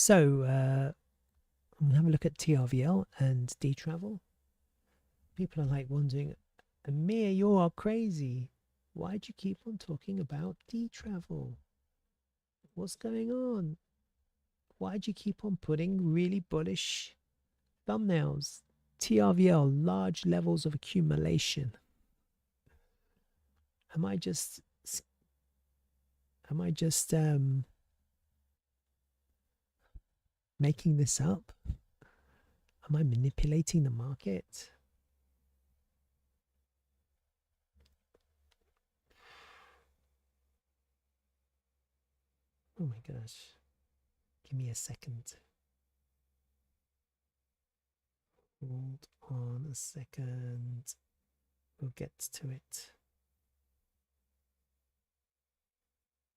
So I'm gonna have a look at TRVL and Dtravel. People are like wondering, Amir, you are crazy. Why do you keep on talking about Dtravel? What's going on? Why do you keep on putting really bullish thumbnails? TRVL, large levels of accumulation. Am I just making this up? Am I manipulating the market? Oh my gosh. Give me a second. Hold on a second. We'll get to it.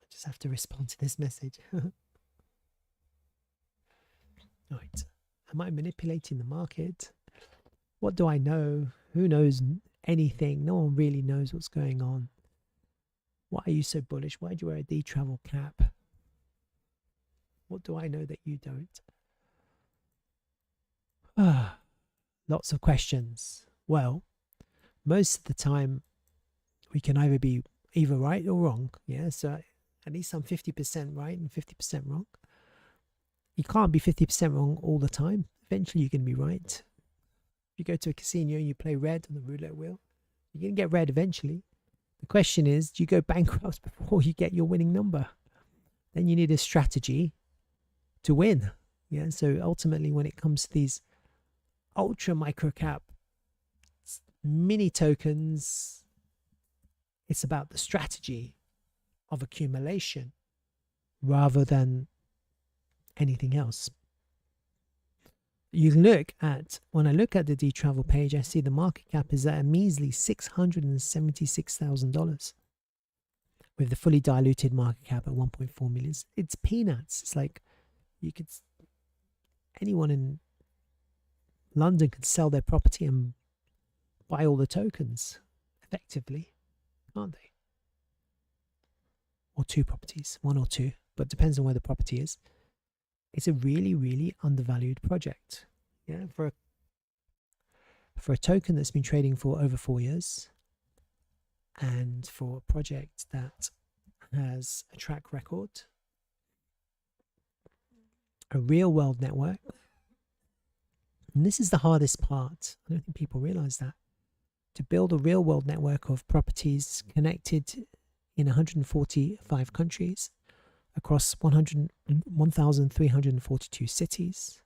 I just have to respond to this message. Right. Am I manipulating the market? What do I know? Who knows anything? No one really knows what's going on. Why are you so bullish? Why do you wear a Dtravel cap? What do I know that you don't? Lots of questions. Well, most of the time we can either be either right or wrong. Yeah, so at least I'm 50% right and 50% wrong. You can't be 50% wrong all the time. Eventually you can be right. If you go to a casino and you play red on the roulette wheel, you're going to get red eventually. The question is, do you go bankrupt before you get your winning number? Then you need a strategy to win. Yeah, so ultimately when it comes to these ultra micro cap mini tokens, it's about the strategy of accumulation rather than anything else. You look at, when I look at the Dtravel page, I see the market cap is at a measly $676,000 with the fully diluted market cap at 1.4 million. It's peanuts. It's like anyone in London could sell their property and buy all the tokens effectively, can't they? Or two properties, one or two, but depends on where the property is. It's a really, really undervalued project. Yeah, for a token that's been trading for over 4 years, and for a project that has a track record, a real world network. And this is the hardest part. I don't think people realize that. To build a real world network of properties connected in 145 countries across 1,342 cities,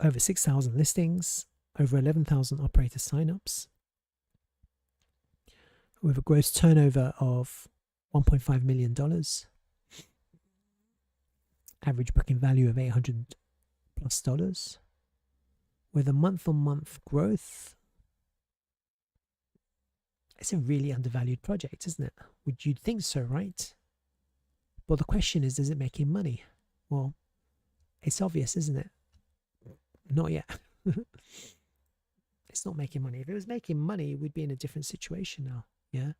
over 6,000 listings, over 11,000 operator signups, with a gross turnover of $1.5 million, average booking value of $800+, with a month-on-month growth. It's a really undervalued project, isn't it? Would you think so, right? Well, the question is, is it making money? Well, it's obvious, isn't it? Not yet. It's not making money. If it was making money, we'd be in a different situation now. Yeah.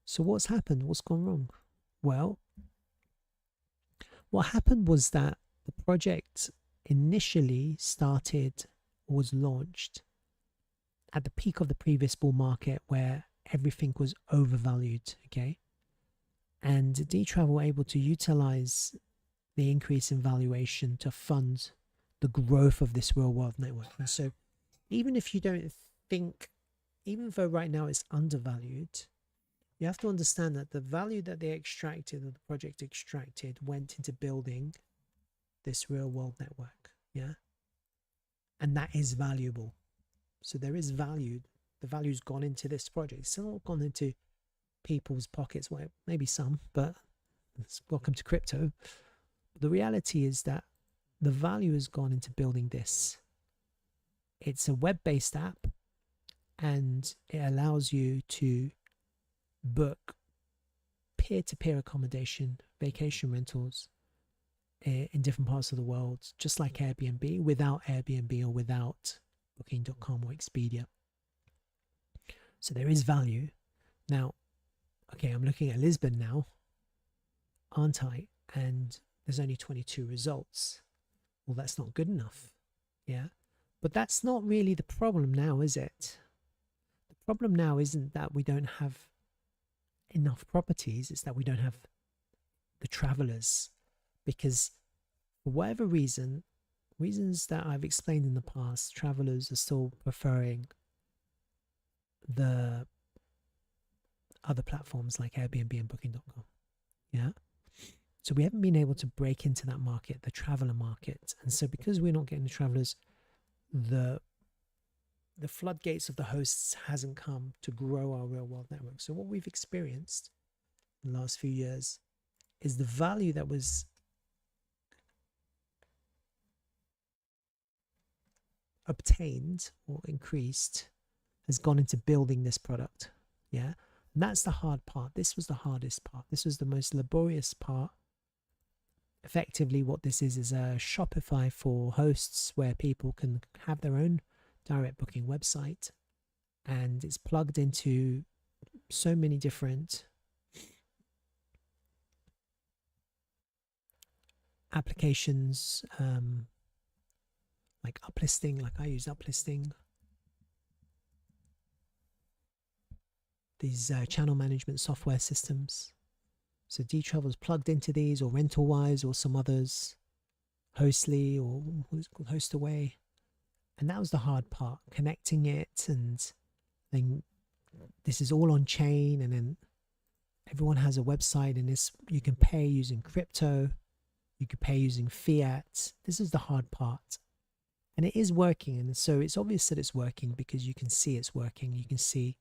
So what's happened? What's gone wrong? Well, what happened was that the project initially was launched at the peak of the previous bull market where everything was overvalued. Okay. And Dtravel were able to utilize the increase in valuation to fund the growth of this real world network. And so even if you don't think, even though right now it's undervalued, you have to understand that the value that they extracted, or the project extracted, went into building this real world network. Yeah. And that is valuable. So there is value. The value's gone into this project. It's not gone into people's pockets. Well, maybe some, but welcome to crypto. The reality is that the value has gone into building this. It's a web-based app, and it allows you to book peer-to-peer accommodation, vacation rentals in different parts of the world, just like Airbnb, without Airbnb or without Booking.com or Expedia. So there is value. Now, okay, I'm looking at Lisbon now, aren't I? And there's only 22 results. Well, that's not good enough. Yeah. But that's not really the problem now, is it? The problem now isn't that we don't have enough properties, it's that we don't have the travelers. Because for whatever reasons that I've explained in the past, travelers are still preferring the other platforms like Airbnb and Booking.com. Yeah. So we haven't been able to break into that market, the traveler market. And so because we're not getting the travelers, the floodgates of the hosts hasn't come to grow our real world network. So what we've experienced in the last few years is the value that was obtained or increased has gone into building this product. Yeah. And that's the hard part. This was the hardest part. This was the most laborious part. Effectively, what this is a Shopify for hosts where people can have their own direct booking website, and it's plugged into so many different applications, like uplisting, like I use uplisting, these channel management software systems. So Dtravel is plugged into these, or RentalWise, or some others, Hostly, or what's called HostAway. And that was the hard part, connecting it, and then this is all on chain, and then everyone has a website, and this you can pay using crypto, you can pay using fiat. This is the hard part. And it is working, and so it's obvious that it's working because you can see it's working. You can see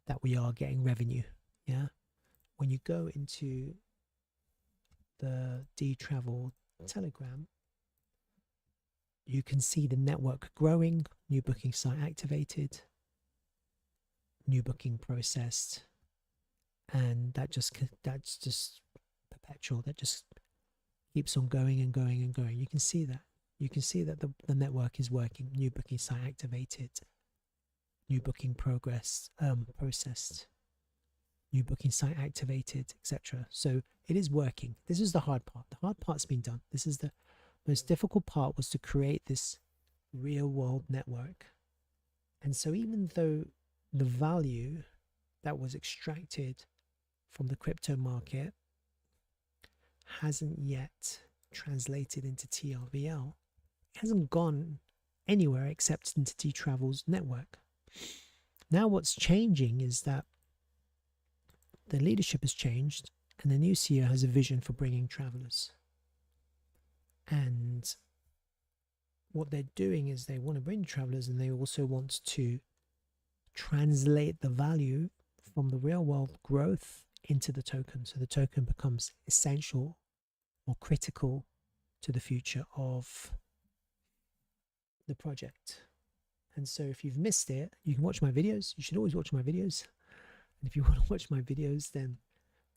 that we are getting revenue. Yeah. When you go into the Dtravel Telegram, you can see the network growing, new booking site activated, new booking processed, and that's just perpetual. That just keeps on going and going and going. You can see that. You can see that the network is working. New booking site activated, new booking processed, new booking site activated, etc. So it is working. This is the hard part. The hard part's been done. This is the most difficult part, was to create this real world network. And so even though the value that was extracted from the crypto market hasn't yet translated into TRVL, it hasn't gone anywhere except into Dtravel's network. Now what's changing is that the leadership has changed, and the new CEO has a vision for bringing travelers. And what they're doing is they want to bring travelers, and they also want to translate the value from the real world growth into the token. So the token becomes essential or critical to the future of the project. And so if you've missed it, you can watch my videos. You should always watch my videos. And if you want to watch my videos, then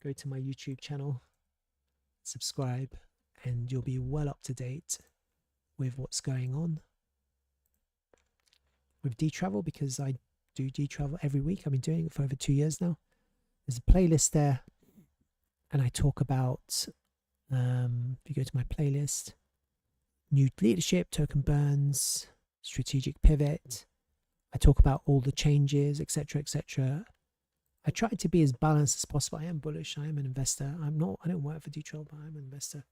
go to my YouTube channel, subscribe, and you'll be well up to date with what's going on with Dtravel, because I do Dtravel every week. I've been doing it for over 2 years now. There's a playlist there, and I talk about, if you go to my playlist, new leadership, token burns, strategic pivot. I talk about all the changes, etc., etc. I try to be as balanced as possible. I am bullish. I am an investor. I don't work for Dtravel, but I'm an investor.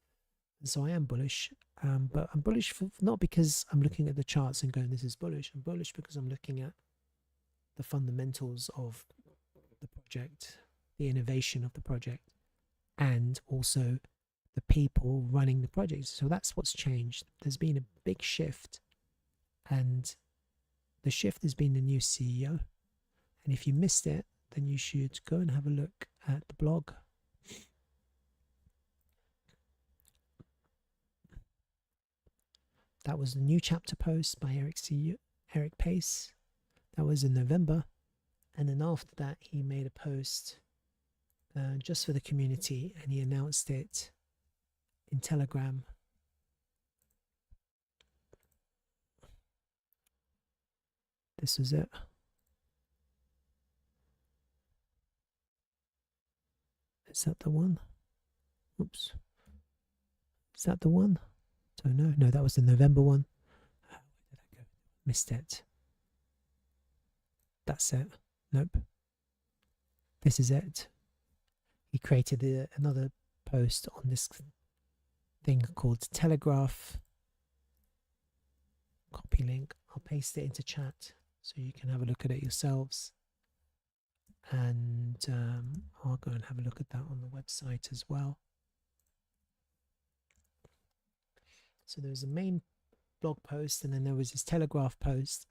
And so I am bullish. But I'm bullish not because I'm looking at the charts and going, this is bullish. I'm bullish because I'm looking at the fundamentals of the project, the innovation of the project, and also the people running the project. So that's what's changed. There's been a big shift, and the shift has been the new CEO. And if you missed it, then you should go and have a look at the blog. That was the new chapter post by Eric Pace. That was in November. And then after that, he made a post just for the community, and he announced it in Telegram. This was it. Is that the one? Oops. Is that the one? Don't know. No, that was the November one. Where did I go? Missed it. That's it. Nope. This is it. He created another post on this thing called Telegraph. Copy link. I'll paste it into chat so you can have a look at it yourselves. And I'll go and have a look at that on the website as well. So there was a main blog post, and then there was this Telegraph post.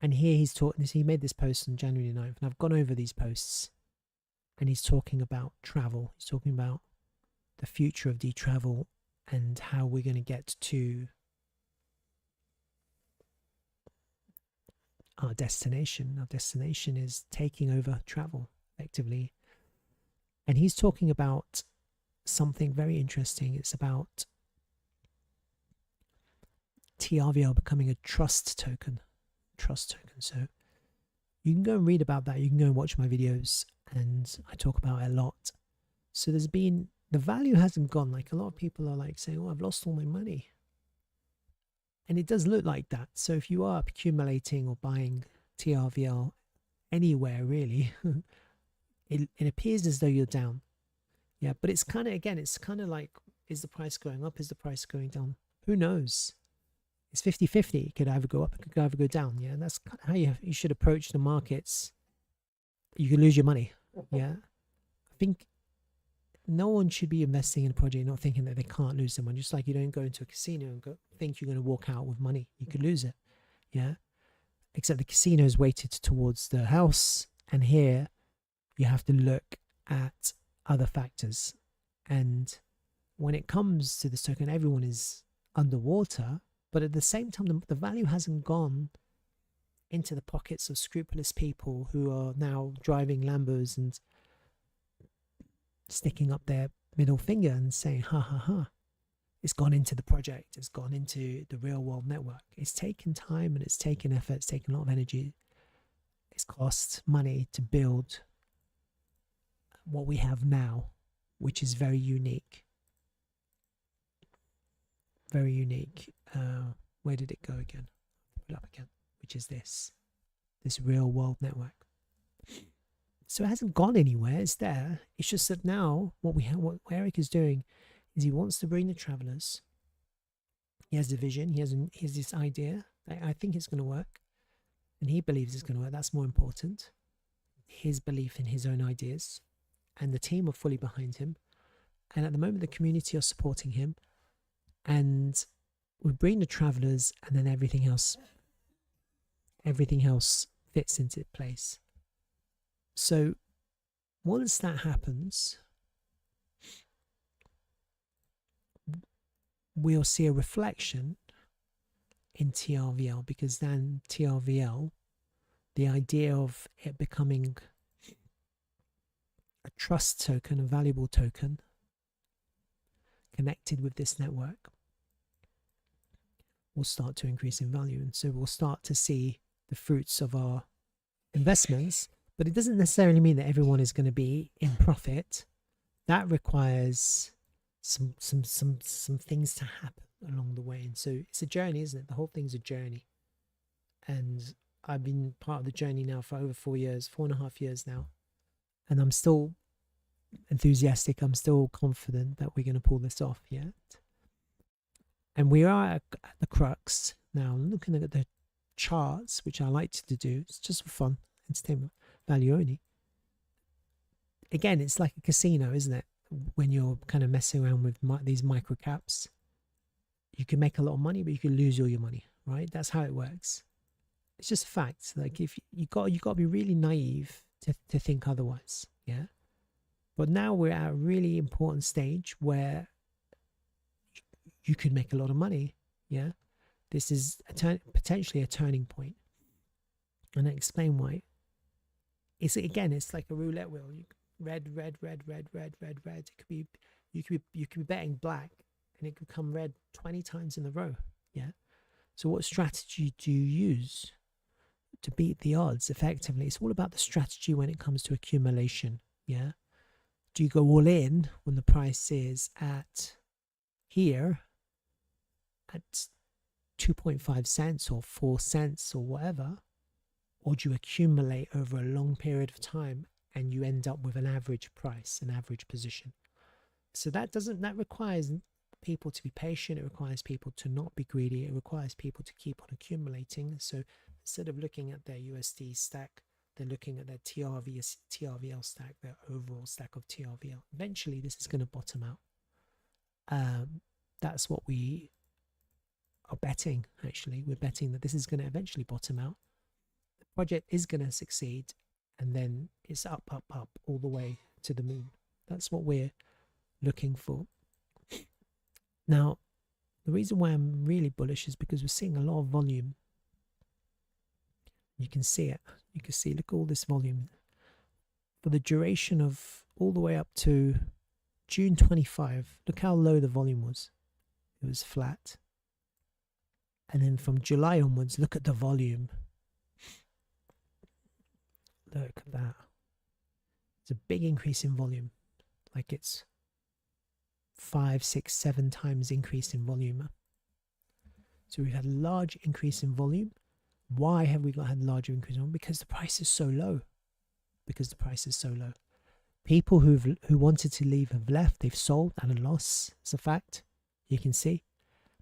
And here he's talking, he made this post on January 9th, and I've gone over these posts, and he's talking about travel. He's talking about the future of Dtravel and how we're going to get to our destination. Our destination is taking over travel, effectively. And he's talking about something very interesting. It's about TRVL becoming a trust token. So you can go and read about that. You can go and watch my videos, and I talk about it a lot. So there's been, the value hasn't gone. Like, a lot of people are like saying, oh, I've lost all my money. And it does look like that. So if you are accumulating or buying TRVL anywhere, really, it appears as though you're down. Yeah, but it's kind of, again, it's kind of like, is the price going up? Is the price going down? Who knows? It's 50-50. It could either go up, it could either go down. Yeah, and that's kind of how you should approach the markets. You could lose your money. Yeah, I think no one should be investing in a project not thinking that they can't lose their money. Just like you don't go into a casino and think you're going to walk out with money. You could lose it. Yeah, except the casino is weighted towards the house, and here you have to look at other factors. And when it comes to this token, everyone is underwater. But at the same time, the value hasn't gone into the pockets of scrupulous people who are now driving Lambos and sticking up their middle finger and saying, ha ha ha. It's gone into the project. It's gone into the real world network. It's taken time and it's taken effort. It's taken a lot of energy. It's cost money to build what we have now, which is very unique. Very unique. Where did it go again? Put it up again, which is this real world network. So it hasn't gone anywhere. It's there. It's just that now what Eric is doing is he wants to bring the travelers. He has a vision. He has this idea. I think it's going to work, and he believes it's going to work. That's more important. His belief in his own ideas, and the team are fully behind him. And at the moment, the community are supporting him. And we bring the travelers, and then everything else fits into place. So once that happens, we'll see a reflection in TRVL, because then TRVL, the idea of it becoming a trust token, a valuable token connected with this network, will start to increase in value. And so we'll start to see the fruits of our investments. But it doesn't necessarily mean that everyone is going to be in profit. That requires some things to happen along the way. And so it's a journey, isn't it? The whole thing's a journey. And I've been part of the journey now for over 4.5 years now. And I'm still enthusiastic. I'm still confident that we're going to pull this off yet. And we are at the crux now. Looking at the charts, which I like to do, it's just for fun, entertainment value only. Again, it's like a casino, isn't it? When you're kind of messing around with these micro caps, you can make a lot of money, but you can lose all your money, right? That's how it works. It's just a fact. Like, if you got to be really naive to think otherwise, yeah. But now we're at a really important stage where you could make a lot of money, yeah. This is potentially a turning point, and I explain why. It's like a roulette wheel. Red. It could be you could be betting black, and it could come red 20 times in a row, yeah. So what strategy do you use to beat the odds effectively? It's all about the strategy when it comes to accumulation, yeah. Do you go all in when the price is at here at 2.5 cents or 4 cents or whatever, or do you accumulate over a long period of time and you end up with an average price, an average position? So that requires people to be patient. It requires people to not be greedy. It requires people to keep on accumulating. So instead of looking at their USD stack, they're looking at their TRVL stack, their overall stack of TRVL. Eventually, this is going to bottom out. That's what we are betting, actually. We're betting that this is going to eventually bottom out. The project is going to succeed, and then it's up, up, up, all the way to the moon. That's what we're looking for. Now, the reason why I'm really bullish is because we're seeing a lot of volume. You can see it. You can see, look at all this volume. For the duration of all the way up to June 25, look how low the volume was. It was flat. And then from July onwards, look at the volume. Look at that. It's a big increase in volume. Like it's 5, 6, 7 times increase in volume. So we've had a large increase in volume. Why have we had larger increase in volume? Because the price is so low. Because the price is so low. People who wanted to leave have left. They've sold at a loss. It's a fact. You can see.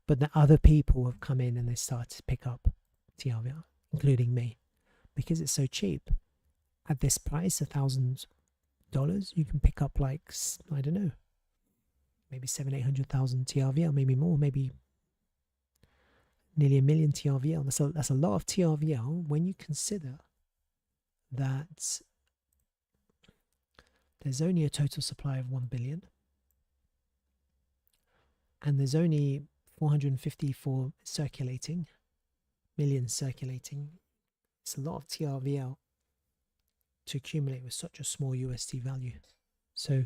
But the other people have come in and they started to pick up TRVL, including me, because it's so cheap. At this price, $1,000, you can pick up like, I don't know, maybe 700,000, 800,000 TRVL, maybe more, maybe nearly 1 million TRVL. That's a lot of TRVL when you consider that there's only a total supply of 1 billion, and there's only 454 million circulating. It's a lot of TRVL to accumulate with such a small USD value. So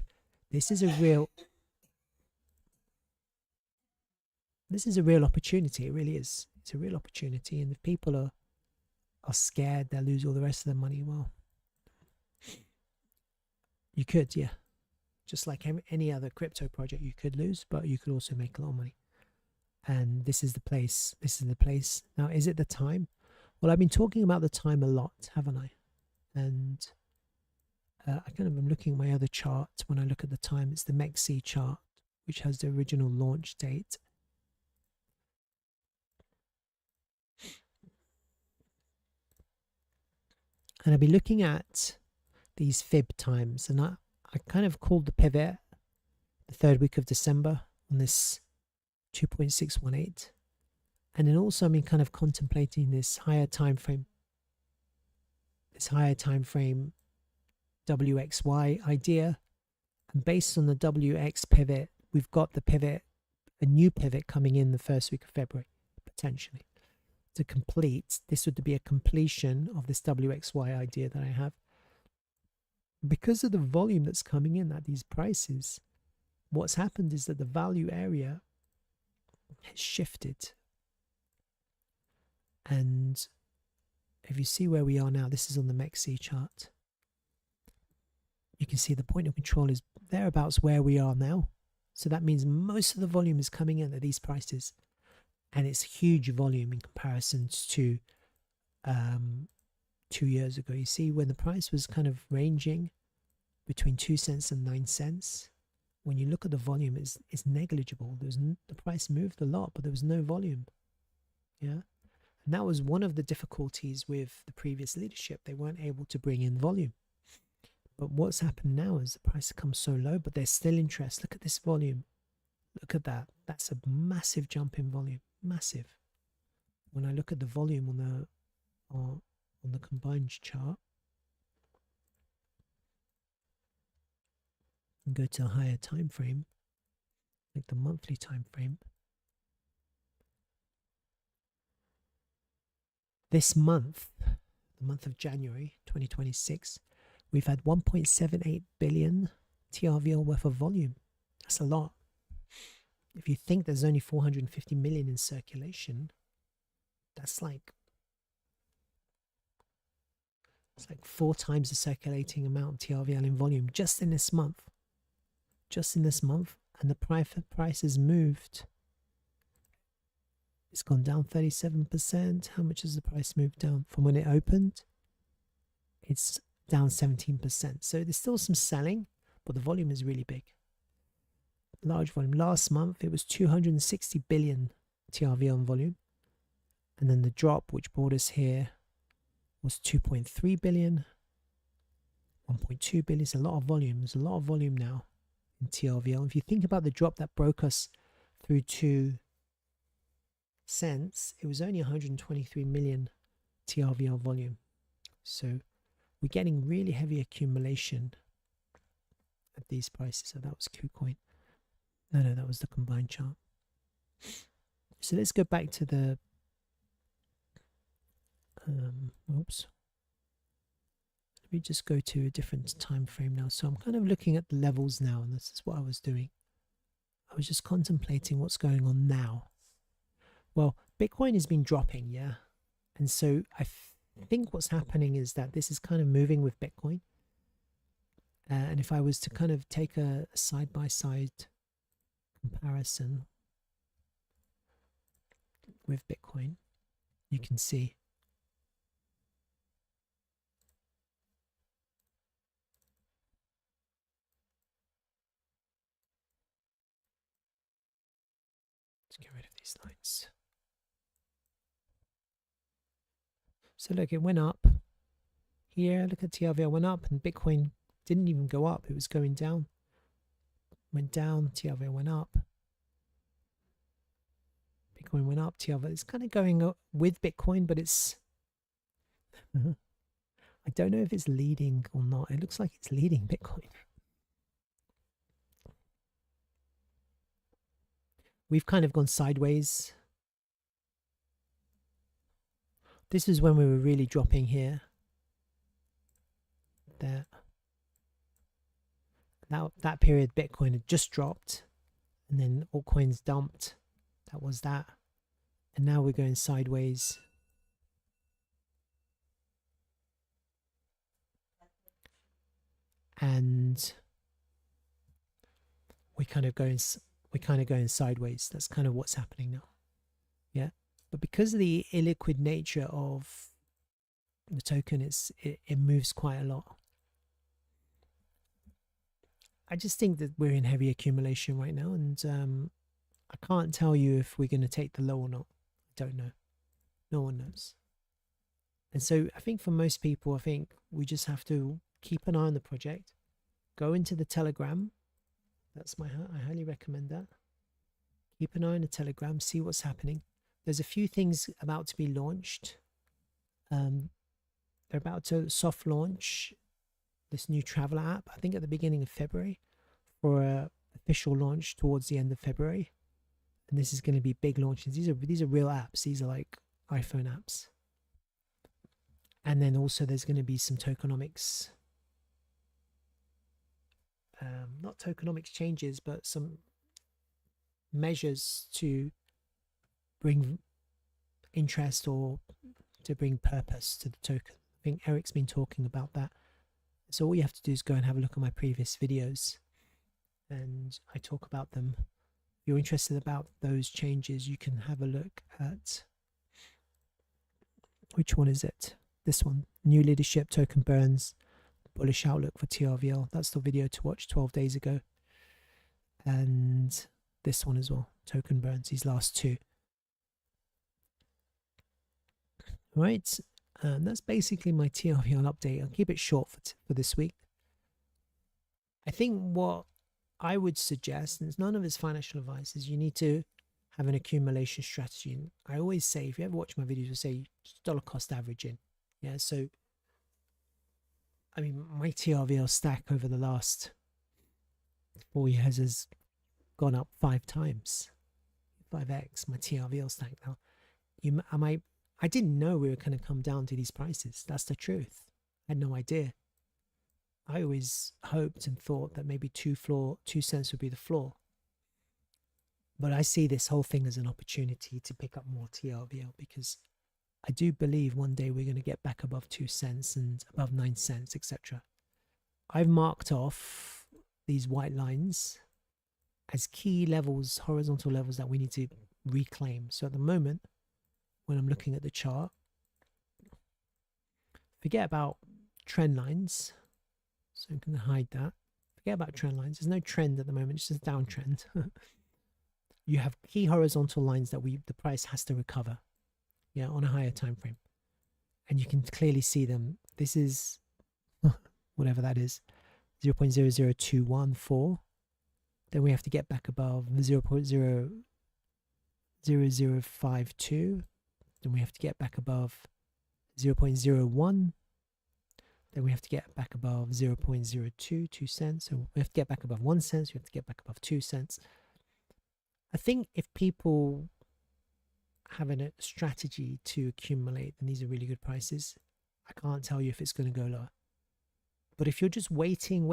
this is a real opportunity. It really is. It's a real opportunity, and if people are scared they'll lose all the rest of their money, well, you could, yeah. Just like any other crypto project, you could lose, but you could also make a lot of money. And this is the place. This is the place. Now, is it the time? Well, I've been talking about the time a lot, haven't I? And I kind of am looking at my other chart. When I look at the time, it's the MEXC chart, which has the original launch date. And I've been looking at these fib times, and I kind of called the pivot the third week of December on this 2.618, and then also I've been kind of contemplating this higher time frame WXY idea, and based on the WX pivot, we've got the pivot, a new pivot coming in the first week of February, potentially, to complete. This would be a completion of this WXY idea that I have. Because of the volume that's coming in at these prices, what's happened is that the value area has shifted. And if you see where we are now, this is on the MEXC chart. You can see the point of control is thereabouts where we are now. So that means most of the volume is coming in at these prices. And it's huge volume in comparison to 2 years ago. You see when the price was kind of ranging between 2 cents and 9 cents. When you look at the volume, it's negligible. The price moved a lot, but there was no volume. Yeah, and that was one of the difficulties with the previous leadership. They weren't able to bring in volume. But what's happened now is the price comes so low, but there's still interest. Look at this volume. Look at that. That's a massive jump in volume. Massive. When I look at the volume on the combined chart, and go to a higher time frame, like the monthly time frame. This month, the month of January 2026, we've had 1.78 billion TRVL worth of volume. That's a lot. If you think there's only 450 million in circulation, that's like, it's like 4 times the circulating amount of TRVL in volume just in this month. Just in this month, and the price has moved. It's gone down 37%. How much has the price moved down from when it opened? It's down 17%. So there's still some selling, but the volume is really big. Large volume. Last month it was 260 billion TRVL volume. And then the drop, which brought us here, was 2.3 billion, 1.2 billion. It's a lot of volume. There's a lot of volume now in TRVL. If you think about the drop that broke us through 2 cents, it was only 123 million TRVL volume. So we're getting really heavy accumulation at these prices. So that was KuCoin. No, that was the combined chart. So let's go back to the oops. Let me just go to a different time frame now. So I'm kind of looking at the levels now, and this is what I was doing. I was just contemplating what's going on now. Well, Bitcoin has been dropping, yeah. And so I think what's happening is that this is kind of moving with Bitcoin. And if I was to kind of take a side-by-side comparison with Bitcoin, you can see let's get rid of these lines. So look, it went up here. Look at TRVL went up, and Bitcoin didn't even go up. It was going down. Went down, TRVL went up. Bitcoin went up, TRVL. It's kind of going up with Bitcoin, but it's I don't know if it's leading or not. It looks like it's leading Bitcoin. We've kind of gone sideways. This is when we were really dropping here. There. Now that period Bitcoin had just dropped, and then altcoins dumped. That was that. And now we're going sideways. And we're kind of going sideways. That's kind of what's happening now. Yeah. But because of the illiquid nature of the token, it moves quite a lot. I just think that we're in heavy accumulation right now, and I can't tell you if we're going to take the low or not. I don't know. No one knows. And so I think for most people, I think we just have to keep an eye on the project, go into the Telegram. I highly recommend that. Keep an eye on the Telegram, see what's happening. There's a few things about to be launched. They're about to soft launch this new traveler app, I think at the beginning of February, for a official launch towards the end of February. And this is going to be big launches. These are real apps. These are like iPhone apps. And then also there's going to be some tokenomics, not tokenomics changes, but some measures to bring interest or to bring purpose to the token. I think Eric's been talking about that. So all you have to do is go and have a look at my previous videos, and I talk about them. If you're interested about those changes, you can have a look at, which one is it? This one, new leadership, token burns, bullish outlook for TRVL. That's the video to watch 12 days ago. And this one as well, token burns, these last two. Right, that's basically my TRVL update. I'll keep it short for this week. I think what I would suggest, and it's none of it's financial advice, is you need to have an accumulation strategy. And I always say, if you ever watch my videos, I say dollar cost averaging. Yeah, so I mean, my TRVL stack over the last 4 years has gone up 5 times, 5x. My TRVL stack now. I didn't know we were going to come down to these prices. That's the truth. I had no idea. I always hoped and thought that maybe 2 cents would be the floor. But I see this whole thing as an opportunity to pick up more TRVL, because I do believe one day we're going to get back above 2 cents and above 9 cents, etc. I've marked off these white lines as key levels, horizontal levels that we need to reclaim. So at the moment, when I'm looking at the chart, forget about trend lines. So I'm going to hide that. Forget about trend lines. There's no trend at the moment. It's just a downtrend. You have key horizontal lines that the price has to recover, yeah, on a higher time frame, and you can clearly see them. This is whatever that is, 0.00214. Then we have to get back above 0.00052. Then we have to get back above 0.01. Then we have to get back above 0.022 cents. So we have to get back above 1 cent. So we have to get back above 2 cents. I think if people have a strategy to accumulate, then these are really good prices. I can't tell you if it's going to go lower. But if you're just waiting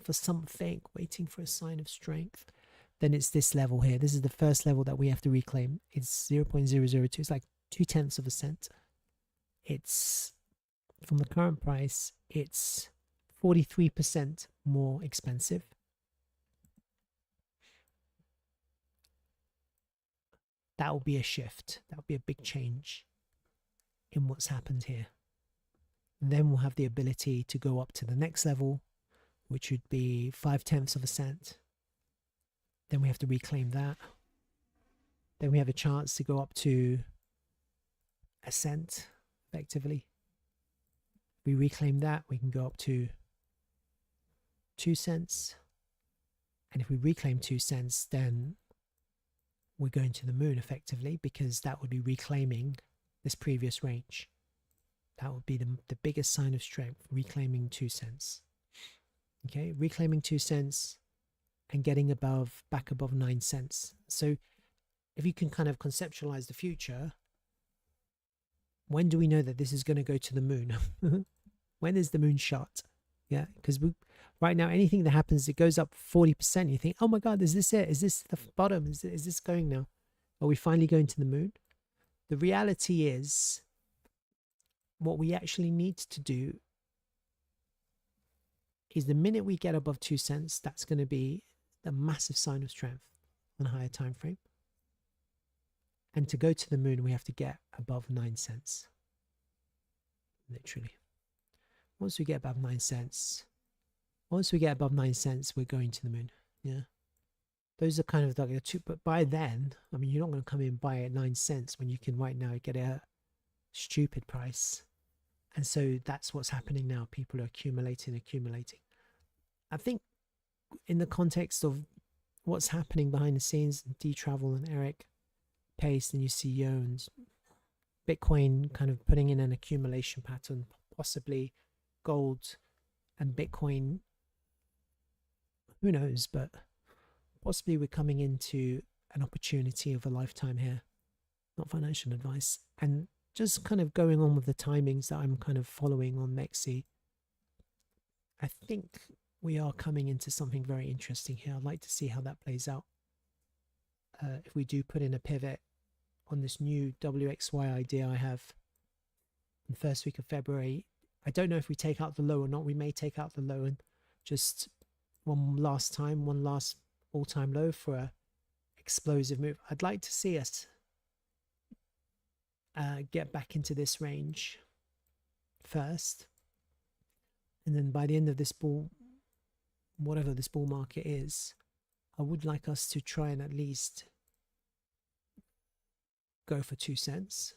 for something, waiting for a sign of strength, then it's this level here. This is the first level that we have to reclaim. It's 0.002. It's like 0.2 of a cent. It's, from the current price, it's 43% more expensive. That will be a shift. That will be a big change in what's happened here. Then we'll have the ability to go up to the next level, which would be 0.5 of a cent. Then we have to reclaim that. Then we have a chance to go up to a cent, effectively. We reclaim that, we can go up to 2 cents. And if we reclaim 2 cents, then we're going to the moon, effectively, because that would be reclaiming this previous range. That would be the biggest sign of strength, reclaiming 2 cents. Okay, reclaiming 2 cents and getting back above 9 cents. So if you can kind of conceptualize the future, when do we know that this is going to go to the moon? When is the moon shot? Yeah, because right now, anything that happens, it goes up 40%. You think, oh my God, is this it? Is this the bottom? Is this going now? Are we finally going to the moon? The reality is, what we actually need to do is, the minute we get above 2 cents, that's going to be a massive sign of strength on a higher time frame. And to go to the moon, we have to get above 9 cents. Literally. Once we get above 9 cents, we're going to the moon. Yeah. Those are kind of like the two, but by then, I mean, you're not going to come in and buy at 9 cents when you can right now get a stupid price. And so that's what's happening now. People are accumulating. I think in the context of what's happening behind the scenes, Dtravel and Eric Pace, the new CEO, and Bitcoin kind of putting in an accumulation pattern, possibly gold and Bitcoin, who knows, but possibly we're coming into an opportunity of a lifetime here. Not financial advice. And just kind of going on with the timings that I'm kind of following on Mexi, I think we are coming into something very interesting here. I'd like to see how that plays out. If we do put in a pivot on this new WXY idea I have in the first week of February, I don't know if we take out the low or not. We may take out the low and just one last all-time low for a explosive move. I'd like to see us get back into this range first, and then by the end of this bull, whatever this bull market is, I would like us to try and at least go for 2 cents.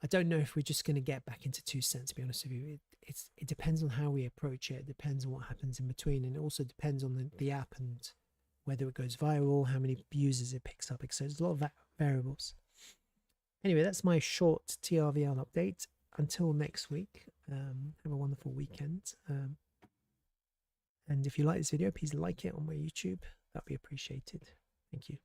I don't know if we're just going to get back into 2 cents, to be honest with you. It depends on how we approach it. It depends on what happens in between, and it also depends on the app and whether it goes viral, how many users it picks up, etc. There's a lot of variables. Anyway, that's my short TRVL update. Until next week, have a wonderful weekend. And if you like this video, please like it on my YouTube. That'd be appreciated. Thank you.